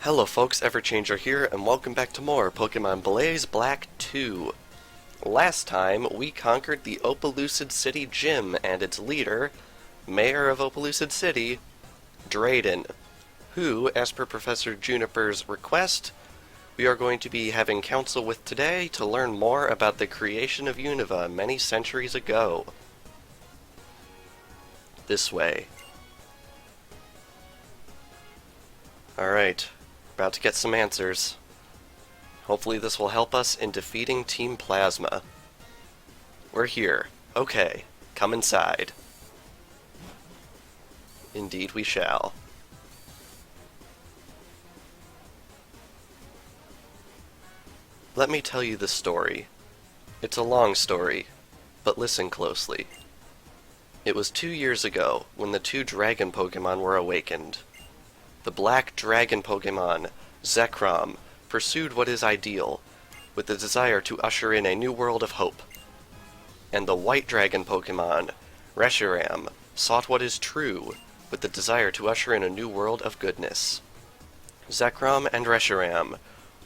Hello folks, Everchanger here, and welcome back to more Pokemon Blaze Black 2. Last time, we conquered the Opelucid City gym and its leader, Mayor of Opelucid City, Drayden, who, as per Professor Juniper's request, we are going to be having counsel with today to learn more about the creation of Unova many centuries ago. This way. Alright, about to get some answers. Hopefully this will help us in defeating Team Plasma. We're here. Okay, come inside. Indeed we shall. Let me tell you the story. It's a long story, but listen closely. It was 2 years ago when the two dragon Pokemon were awakened. The black dragon Pokemon, Zekrom, pursued what is ideal, with the desire to usher in a new world of hope. And the white dragon Pokemon, Reshiram, sought what is true, with the desire to usher in a new world of goodness. Zekrom and Reshiram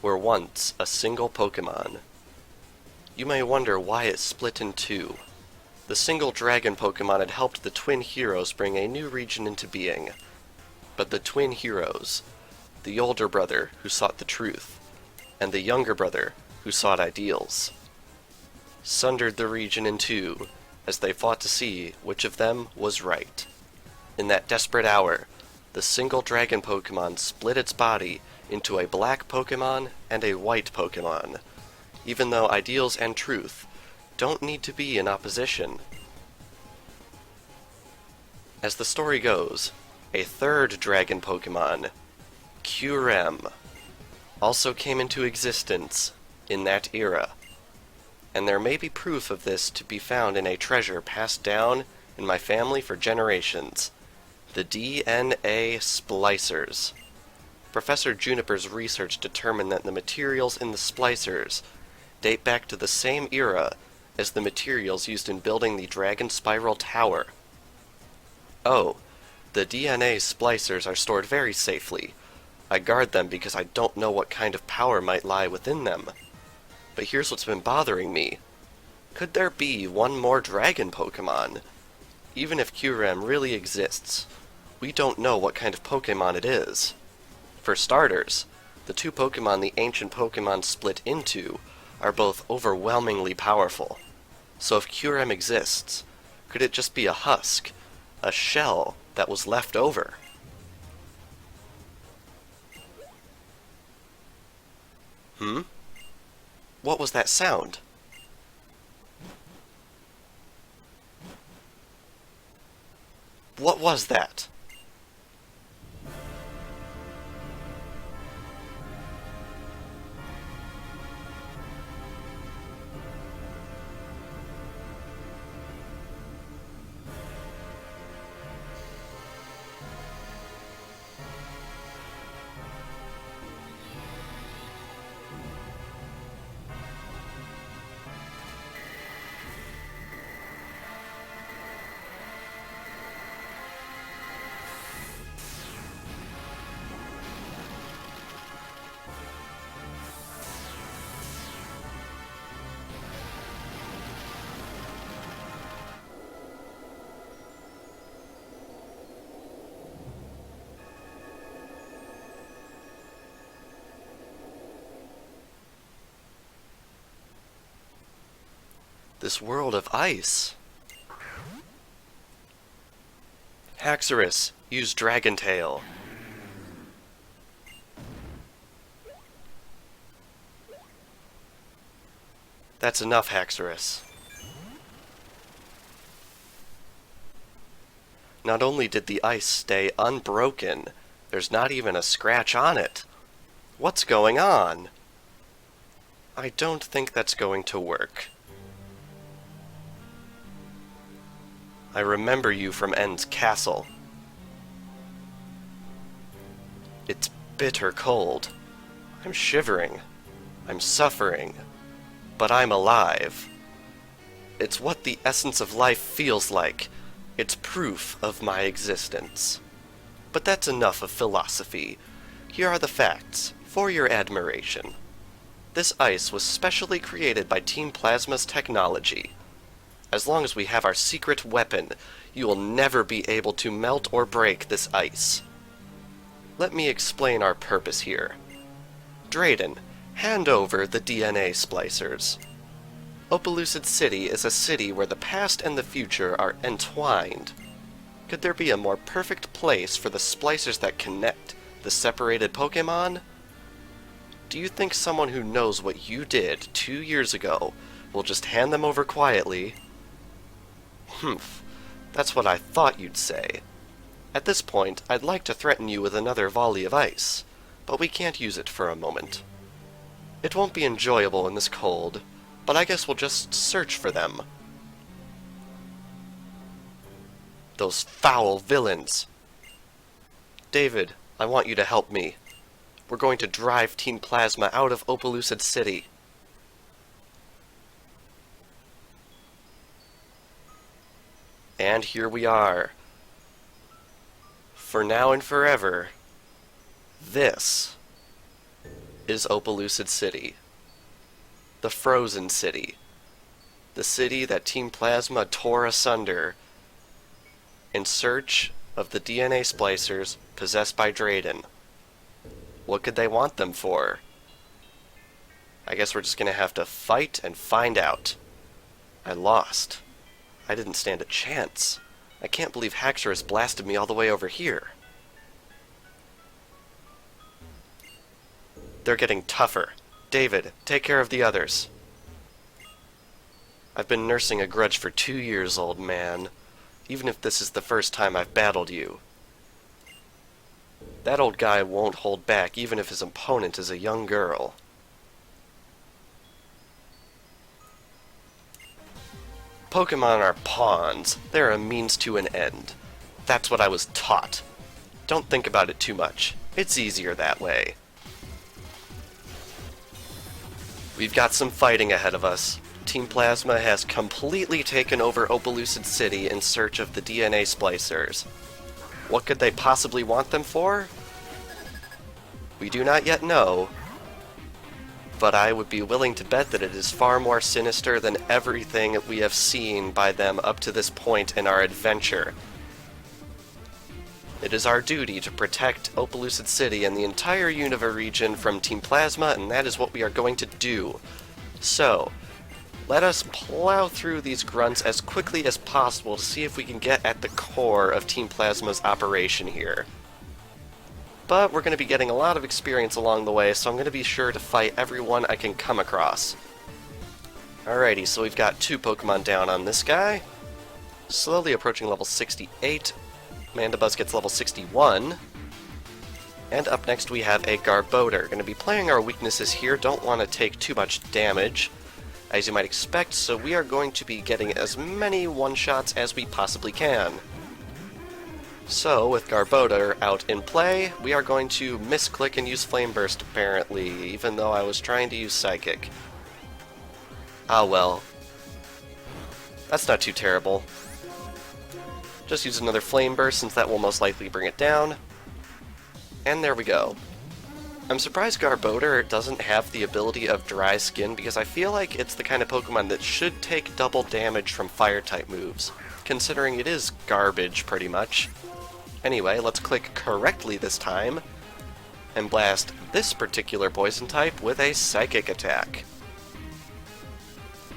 were once a single Pokemon. You may wonder why it split in two. The single dragon Pokemon had helped the twin heroes bring a new region into being. But the twin heroes, the older brother who sought the truth, and the younger brother who sought ideals, sundered the region in two as they fought to see which of them was right. In that desperate hour, the single dragon Pokemon split its body into a black Pokemon and a white Pokemon, even though ideals and truth don't need to be in opposition. As the story goes, a third dragon Pokemon, Kyurem, also came into existence in that era, and there may be proof of this to be found in a treasure passed down in my family for generations, the DNA splicers. Professor Juniper's research determined that the materials in the splicers date back to the same era as the materials used in building the Dragon Spiral Tower. Oh, the DNA splicers are stored very safely. I guard them because I don't know what kind of power might lie within them. But here's what's been bothering me. Could there be one more dragon Pokemon? Even if Kyurem really exists, we don't know what kind of Pokemon it is. For starters, the two Pokemon the ancient Pokemon split into are both overwhelmingly powerful. So if Kyurem exists, could it just be a husk, a shell that was left over? What was that sound? What was that? This world of ice. Haxorus, use Dragon Tail. That's enough, Haxorus. Not only did the ice stay unbroken, there's not even a scratch on it. What's going on? I don't think that's going to work. I remember you from End's castle. It's bitter cold. I'm shivering. I'm suffering. But I'm alive. It's what the essence of life feels like. It's proof of my existence. But that's enough of philosophy. Here are the facts, for your admiration. This ice was specially created by Team Plasma's technology. As long as we have our secret weapon, you will never be able to melt or break this ice. Let me explain our purpose here. Drayden, hand over the DNA splicers. Opelucid City is a city where the past and the future are entwined. Could there be a more perfect place for the splicers that connect the separated Pokémon? Do you think someone who knows what you did 2 years ago will just hand them over quietly? Humph, that's what I thought you'd say. At this point, I'd like to threaten you with another volley of ice, but we can't use it for a moment. It won't be enjoyable in this cold, but I guess we'll just search for them. Those foul villains! David, I want you to help me. We're going to drive Team Plasma out of Opelucid City. And here we are. For now and forever, this is Opelucid City. The Frozen City. The city that Team Plasma tore asunder in search of the DNA splicers possessed by Drayden. What could they want them for? I guess we're just gonna have to fight and find out. I lost. I didn't stand a chance. I can't believe Haxorus blasted me all the way over here. They're getting tougher. David, take care of the others. I've been nursing a grudge for 2 years, old man. Even if this is the first time I've battled you. That old guy won't hold back even if his opponent is a young girl. Pokémon are pawns. They're a means to an end. That's what I was taught. Don't think about it too much. It's easier that way. We've got some fighting ahead of us. Team Plasma has completely taken over Opelucid City in search of the DNA splicers. What could they possibly want them for? We do not yet know, but I would be willing to bet that it is far more sinister than everything we have seen by them up to this point in our adventure. It is our duty to protect Opelucid City and the entire Unova region from Team Plasma, and that is what we are going to do. So, let us plow through these grunts as quickly as possible to see if we can get at the core of Team Plasma's operation here. But we're going to be getting a lot of experience along the way, so I'm going to be sure to fight everyone I can come across. Alrighty, so we've got 2 Pokemon down on this guy. Slowly approaching level 68. Mandibuzz gets level 61. And up next we have a Garbodor. Going to be playing our weaknesses here, don't want to take too much damage, as you might expect, so we are going to be getting as many one-shots as we possibly can. So, with Garbodor out in play, we are going to misclick and use Flame Burst, apparently, even though I was trying to use Psychic. Ah well. That's not too terrible. Just use another Flame Burst, since that will most likely bring it down. And there we go. I'm surprised Garbodor doesn't have the ability of Dry Skin, because I feel like it's the kind of Pokemon that should take double damage from Fire-type moves, considering it is garbage, pretty much. Anyway, let's click correctly this time, and blast this particular Poison type with a Psychic attack.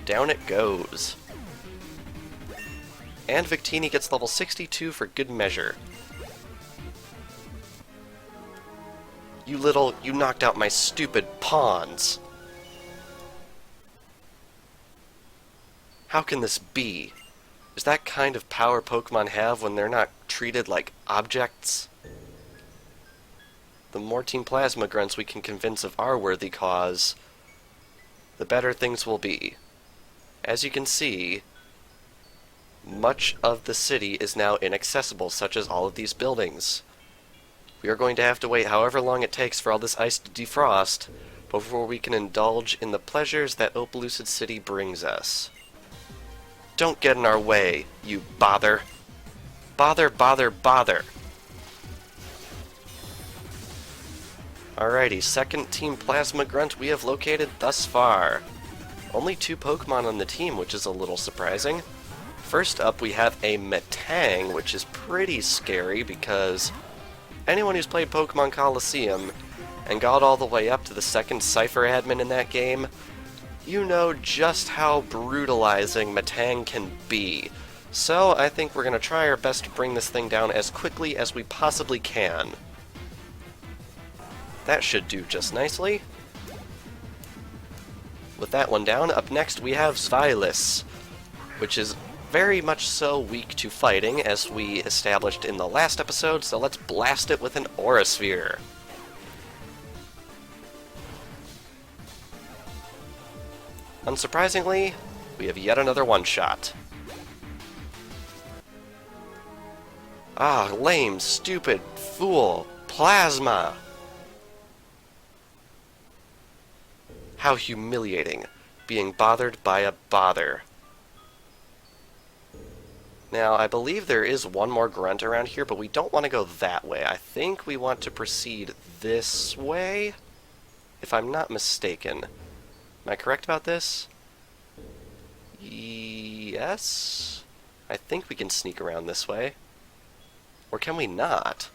Down it goes. And Victini gets level 62 for good measure. You knocked out my stupid pawns. How can this be? Is that kind of power Pokemon have when they're not treated like objects? The more Team Plasma grunts we can convince of our worthy cause, the better things will be. As you can see, much of the city is now inaccessible, such as all of these buildings. We are going to have to wait however long it takes for all this ice to defrost before we can indulge in the pleasures that Opelucid City brings us. Don't get in our way, you bother. Bother, bother, bother. Alrighty, second Team Plasma Grunt we have located thus far. Only 2 Pokemon on the team, which is a little surprising. First up, we have a Metang, which is pretty scary because anyone who's played Pokemon Coliseum and got all the way up to the second Cypher admin in that game, you know just how brutalizing Metang can be. So I think we're going to try our best to bring this thing down as quickly as we possibly can. That should do just nicely. With that one down, up next we have Svilis, which is very much so weak to fighting, as we established in the last episode, so let's blast it with an Aura Sphere. Unsurprisingly, we have yet another one-shot. Ah, lame, stupid, fool, Plasma! How humiliating, being bothered by a bother. Now, I believe there is one more grunt around here, but we don't want to go that way. I think we want to proceed this way, if I'm not mistaken. Am I correct about this? Yes? I think we can sneak around this way. Or can we not?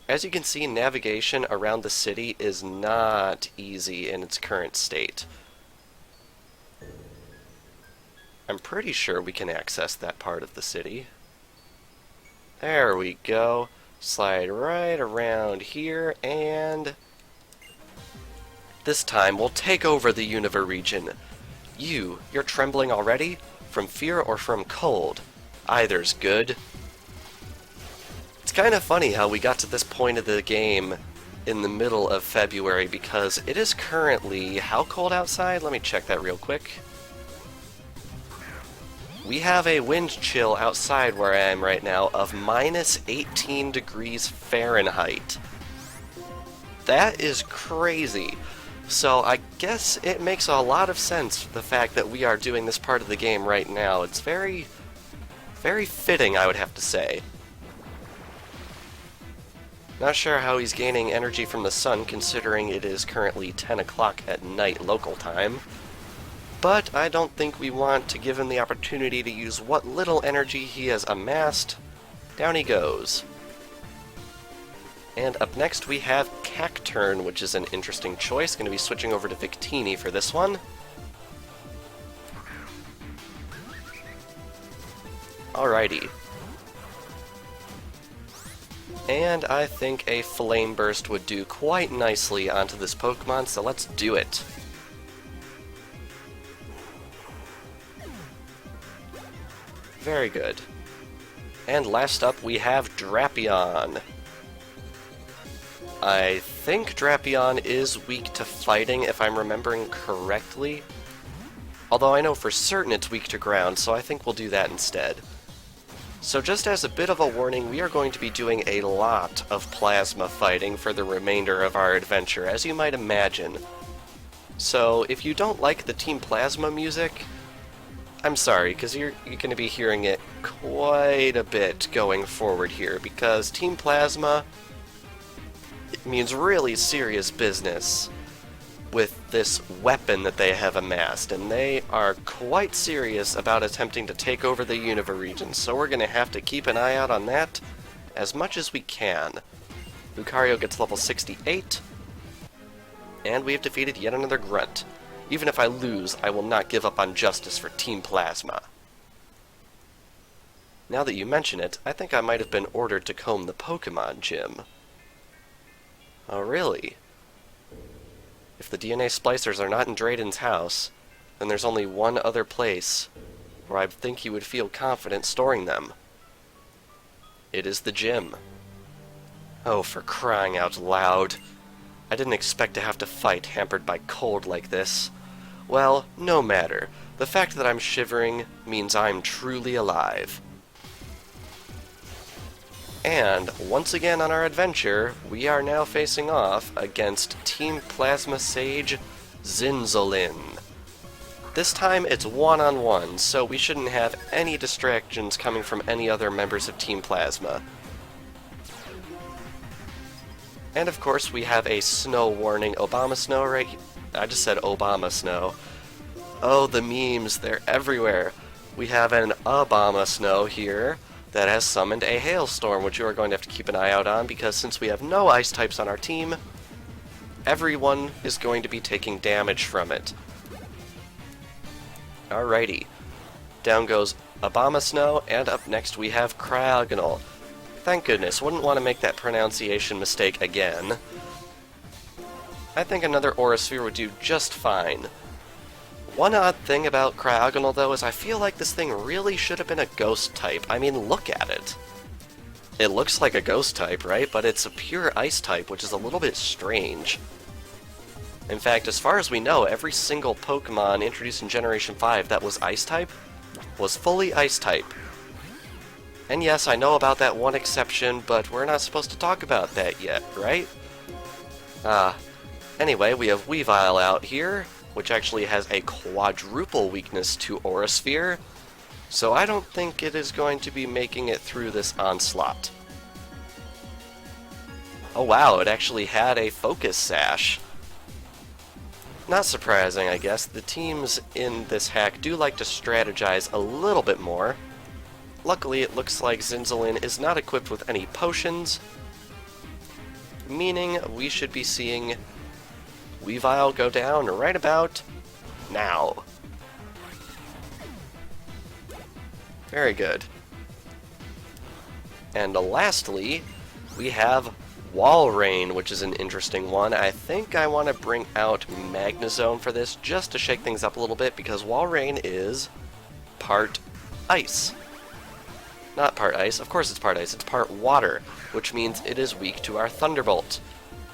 As you can see, navigation around the city is not easy in its current state. I'm pretty sure we can access that part of the city. There we go. Slide right around here, and this time we'll take over the Unova region. You're trembling already? From fear or from cold? Either's good. It's kind of funny how we got to this point of the game in the middle of February, because it is currently, how cold outside? Let me check that real quick. We have a wind chill outside where I am right now of minus 18 degrees Fahrenheit. That is crazy. So I guess it makes a lot of sense, the fact that we are doing this part of the game right now. It's very, very fitting, I would have to say. Not sure how he's gaining energy from the sun, considering it is currently 10 o'clock at night local time. But I don't think we want to give him the opportunity to use what little energy he has amassed. Down he goes. And up next we have Cacturne, which is an interesting choice. Going to be switching over to Victini for this one. Alrighty. And I think a Flame Burst would do quite nicely onto this Pokemon, so let's do it. Very good. And last up we have Drapion. I think Drapion is weak to fighting, if I'm remembering correctly. Although I know for certain it's weak to ground, so I think we'll do that instead. So just as a bit of a warning, we are going to be doing a lot of plasma fighting for the remainder of our adventure, as you might imagine. So if you don't like the Team Plasma music, I'm sorry, because you're going to be hearing it quite a bit going forward here, because Team Plasma, it means really serious business with this weapon that they have amassed, and they are quite serious about attempting to take over the Unova region, so we're going to have to keep an eye out on that as much as we can. Lucario gets level 68, and we have defeated yet another grunt. Even if I lose, I will not give up on justice for Team Plasma. Now that you mention it, I think I might have been ordered to comb the Pokémon gym. Oh, really? If the DNA splicers are not in Drayden's house, then there's only one other place where I think he would feel confident storing them. It is the gym. Oh, for crying out loud. I didn't expect to have to fight hampered by cold like this. Well, no matter. The fact that I'm shivering means I'm truly alive. And once again on our adventure, we are now facing off against Team Plasma Sage Zinzolin. This time it's one-on-one, so we shouldn't have any distractions coming from any other members of Team Plasma. And of course we have a snow warning. Obama snow right here. I just said Obama snow. Oh, the memes, they're everywhere. We have an Obama snow here that has summoned a hailstorm, which you are going to have to keep an eye out on, because since we have no ice types on our team, everyone is going to be taking damage from it. Alrighty. Down goes Obama snow, and up next we have Cryogonal. Thank goodness, wouldn't want to make that pronunciation mistake again. I think another Aura Sphere would do just fine. One odd thing about Cryogonal, though, is I feel like this thing really should have been a ghost type. I mean, look at it. It looks like a ghost type, right? But it's a pure ice type, which is a little bit strange. In fact, as far as we know, every single Pokemon introduced in Generation 5 that was ice type was fully ice type. And yes, I know about that one exception, but we're not supposed to talk about that yet, right? Anyway, we have Weavile out here, which actually has a quadruple weakness to Aura Sphere, so I don't think it is going to be making it through this onslaught. Oh wow, it actually had a Focus Sash. Not surprising, I guess. The teams in this hack do like to strategize a little bit more. Luckily, it looks like Zinzalin is not equipped with any potions, meaning we should be seeing Weavile go down right about now. Very good. And lastly, we have Walrein, which is an interesting one. I think I want to bring out Magnezone for this just to shake things up a little bit, because Walrein is part ice. Not part ice, of course it's part ice, it's part water, which means it is weak to our Thunderbolt.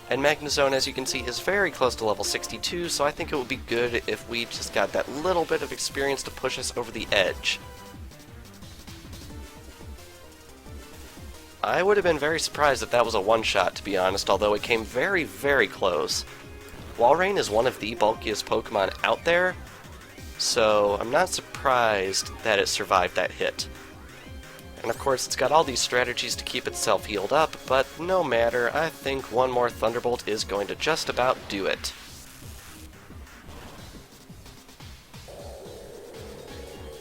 And Magnezone, as you can see, is very close to level 62, so I think it would be good if we just got that little bit of experience to push us over the edge. I would have been very surprised if that was a one-shot, to be honest, although it came very, very close. Walrein is one of the bulkiest Pokemon out there, so I'm not surprised that it survived that hit. And of course, it's got all these strategies to keep itself healed up, but no matter, I think one more Thunderbolt is going to just about do it.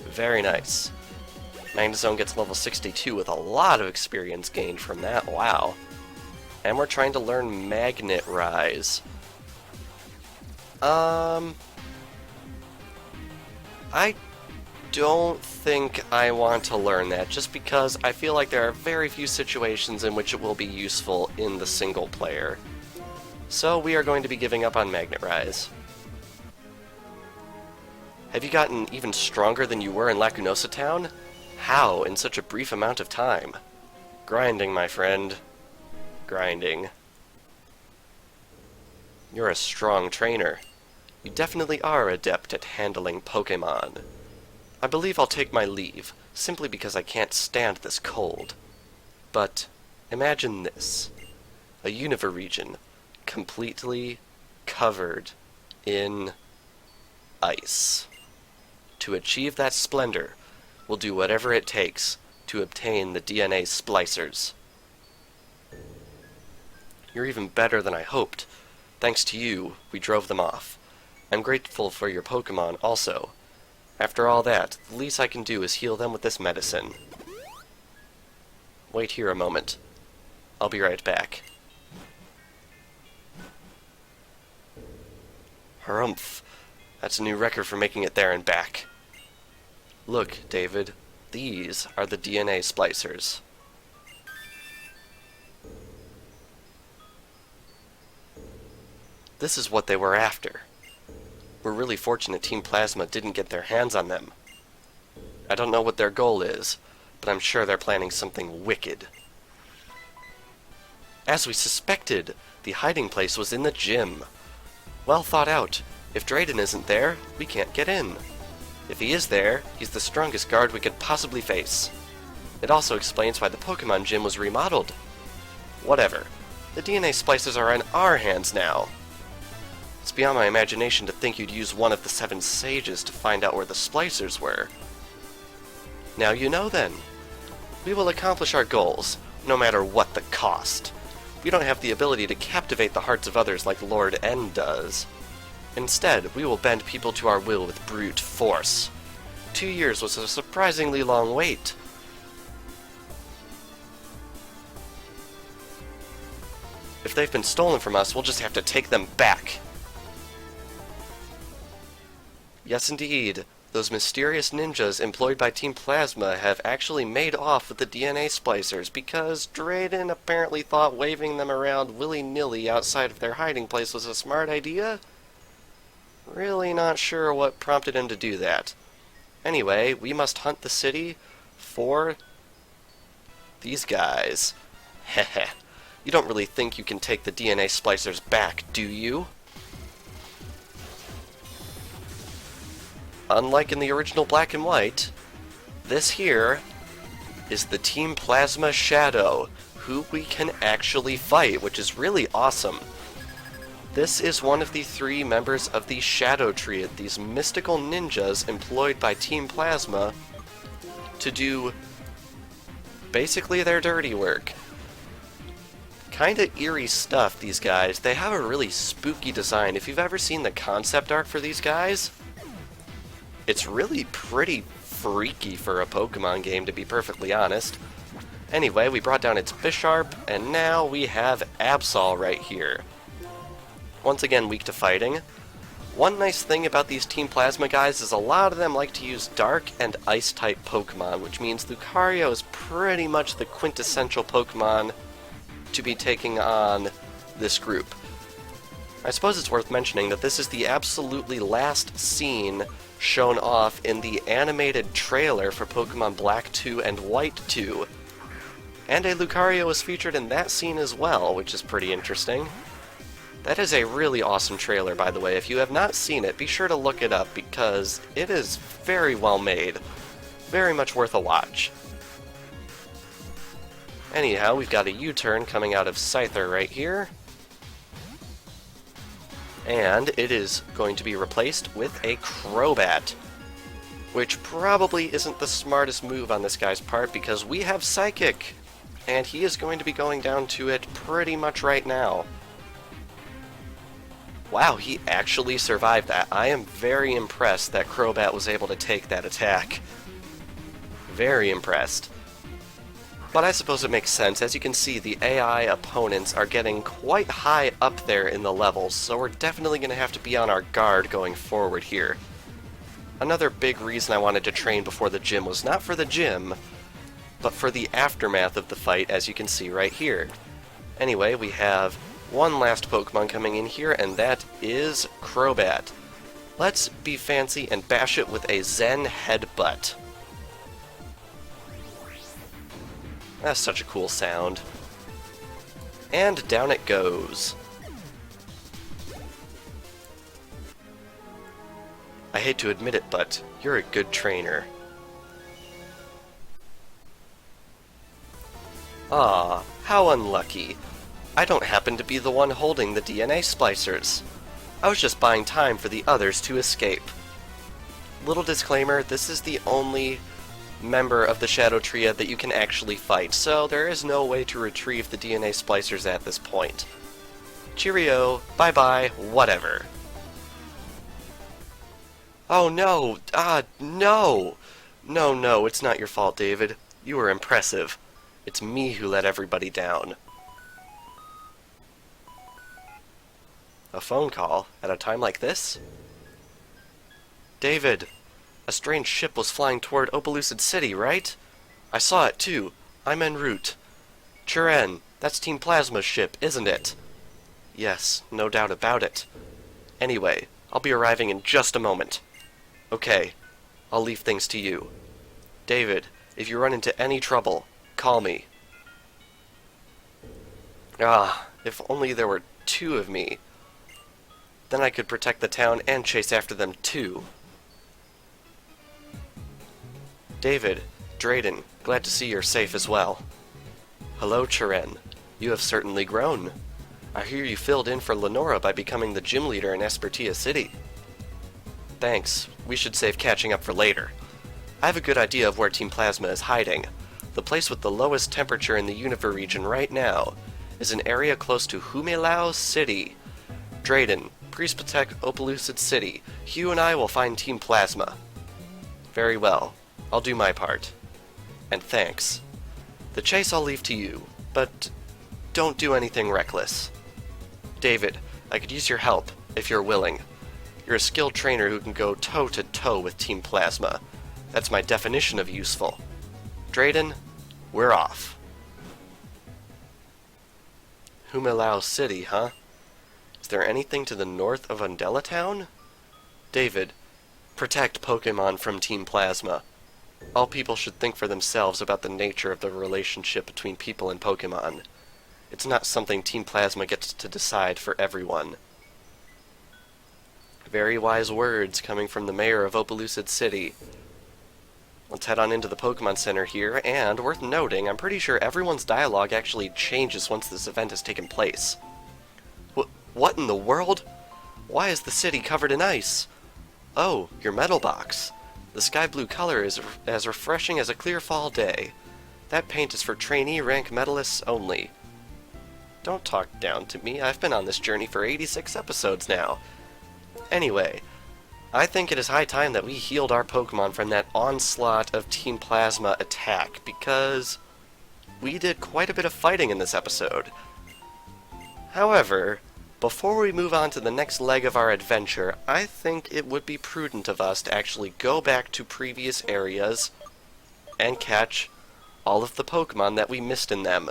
Very nice. Magnezone gets level 62 with a lot of experience gained from that, wow. And we're trying to learn Magnet Rise. I don't think I want to learn that, just because I feel like there are very few situations in which it will be useful in the single player. So we are going to be giving up on Magnet Rise. Have you gotten even stronger than you were in Lacunosa Town? How in such a brief amount of time? Grinding, my friend. Grinding. You're a strong trainer. You definitely are adept at handling Pokémon. I believe I'll take my leave, simply because I can't stand this cold. But imagine this. A Unova region, completely covered in ice. To achieve that splendor, we'll do whatever it takes to obtain the DNA splicers. You're even better than I hoped. Thanks to you, we drove them off. I'm grateful for your Pokémon also. After all that, the least I can do is heal them with this medicine. Wait here a moment. I'll be right back. Harumph. That's a new record for making it there and back. Look, David. These are the DNA splicers. This is what they were after. We're really fortunate Team Plasma didn't get their hands on them. I don't know what their goal is, but I'm sure they're planning something wicked. As we suspected, the hiding place was in the gym. Well thought out. If Drayden isn't there, we can't get in. If he is there, he's the strongest guard we could possibly face. It also explains why the Pokemon gym was remodeled. Whatever. The DNA splicers are in our hands now. It's beyond my imagination to think you'd use one of the 7 sages to find out where the splicers were. Now you know then. We will accomplish our goals, no matter what the cost. We don't have the ability to captivate the hearts of others like Lord N does. Instead, we will bend people to our will with brute force. 2 years was a surprisingly long wait. If they've been stolen from us, we'll just have to take them back. Yes, indeed. Those mysterious ninjas employed by Team Plasma have actually made off with the DNA splicers because Drayden apparently thought waving them around willy-nilly outside of their hiding place was a smart idea. Really not sure what prompted him to do that. Anyway, we must hunt the city for these guys. Heh. You don't really think you can take the DNA splicers back, do you? Unlike in the original Black and White, this here is the Team Plasma Shadow, who we can actually fight, which is really awesome. This is one of the 3 members of the Shadow Triad, these mystical ninjas employed by Team Plasma to do basically their dirty work. Kinda eerie stuff, these guys. They have a really spooky design. If you've ever seen the concept art for these guys, it's really pretty freaky for a Pokemon game, to be perfectly honest. Anyway, we brought down its Bisharp, and now we have Absol right here. Once again, weak to fighting. One nice thing about these Team Plasma guys is a lot of them like to use Dark and Ice-type Pokemon, which means Lucario is pretty much the quintessential Pokemon to be taking on this group. I suppose it's worth mentioning that this is the absolutely last scene shown off in the animated trailer for Pokemon Black 2 and White 2. And a Lucario is featured in that scene as well, which is pretty interesting. That is a really awesome trailer, by the way. If you have not seen it, be sure to look it up, because it is very well made. Very much worth a watch. Anyhow, we've got a U-turn coming out of Scyther right here. And it is going to be replaced with a Crobat, which probably isn't the smartest move on this guy's part because we have Psychic, and he is going to be going down to it pretty much right now. Wow, he actually survived that. I am very impressed that Crobat was able to take that attack. Very impressed. But I suppose it makes sense. As you can see, the AI opponents are getting quite high up there in the levels, so we're definitely going to have to be on our guard going forward here. Another big reason I wanted to train before the gym was not for the gym, but for the aftermath of the fight, as you can see right here. Anyway, we have one last Pokemon coming in here, and that is Crobat. Let's be fancy and bash it with a Zen Headbutt. That's such a cool sound. And down it goes. I hate to admit it, but you're a good trainer. Ah, how unlucky. I don't happen to be the one holding the DNA splicers. I was just buying time for the others to escape. Little disclaimer, this is the only member of the Shadow Triad that you can actually fight, so there is no way to retrieve the DNA splicers at this point. Cheerio, bye-bye, whatever. Oh no! No! No, it's not your fault, David. You were impressive. It's me who let everybody down. A phone call at a time like this? David! A strange ship was flying toward Opelucid City, right? I saw it too. I'm en route. Chiren, that's Team Plasma's ship, isn't it? Yes, no doubt about it. Anyway, I'll be arriving in just a moment. Okay, I'll leave things to you. David, if you run into any trouble, call me. Ah, if only there were 2 of me. Then I could protect the town and chase after them too. David, Drayden, glad to see you're safe as well. Hello, Chiren. You have certainly grown. I hear you filled in for Lenora by becoming the gym leader in Espertia City. Thanks. We should save catching up for later. I have a good idea of where Team Plasma is hiding. The place with the lowest temperature in the Unova region right now. is an area close to Opelucid City. Drayden, please protect Opelucid City. Hugh and I will find Team Plasma. Very well. I'll do my part. And thanks. The chase I'll leave to you, but don't do anything reckless. David, I could use your help, if you're willing. You're a skilled trainer who can go toe-to-toe with Team Plasma. That's my definition of useful. Drayden, we're off. Opelucid City, huh? Is there anything to the north of Undella Town? David, protect Pokémon from Team Plasma. All people should think for themselves about the nature of the relationship between people and Pokémon. It's not something Team Plasma gets to decide for everyone. Very wise words coming from the mayor of Opelucid City. Let's head on into the Pokemon Center here, and worth noting, I'm pretty sure everyone's dialogue actually changes once this event has taken place. What in the world? Why is the city covered in ice? Oh, your metal box. The sky blue color is as refreshing as a clear fall day. That paint is for trainee rank medalists only. Don't talk down to me, I've been on this journey for 86 episodes now. Anyway, I think it is high time that we healed our Pokemon from that onslaught of Team Plasma attack, because we did quite a bit of fighting in this episode. However, before we move on to the next leg of our adventure, I think it would be prudent of us to actually go back to previous areas and catch all of the Pokemon that we missed in them.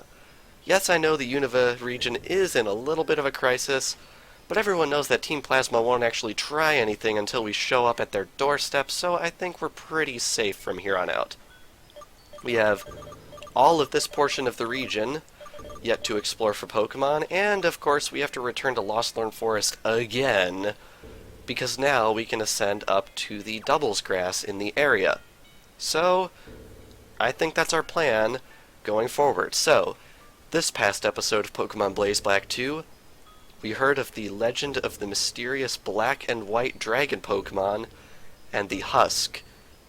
Yes, I know the Unova region is in a little bit of a crisis, but everyone knows that Team Plasma won't actually try anything until we show up at their doorstep, so I think we're pretty safe from here on out. We have all of this portion of the region yet to explore for Pokemon, and of course we have to return to Lostthorn Forest again, because now we can ascend up to the Doubles Grass in the area. So, I think that's our plan going forward. So, this past episode of Pokemon Blaze Black 2, we heard of the legend of the mysterious black and white dragon Pokemon, and the husk,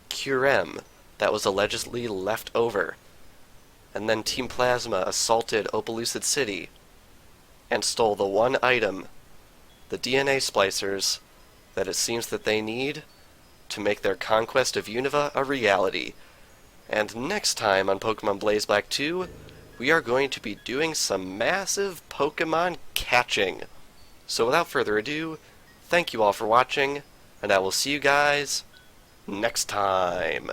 Curem, that was allegedly left over. And then Team Plasma assaulted Opelucid City, and stole the one item, the DNA splicers, that it seems that they need to make their conquest of Unova a reality. And next time on Pokemon Blaze Black 2, we are going to be doing some massive Pokemon catching. So without further ado, thank you all for watching, and I will see you guys next time.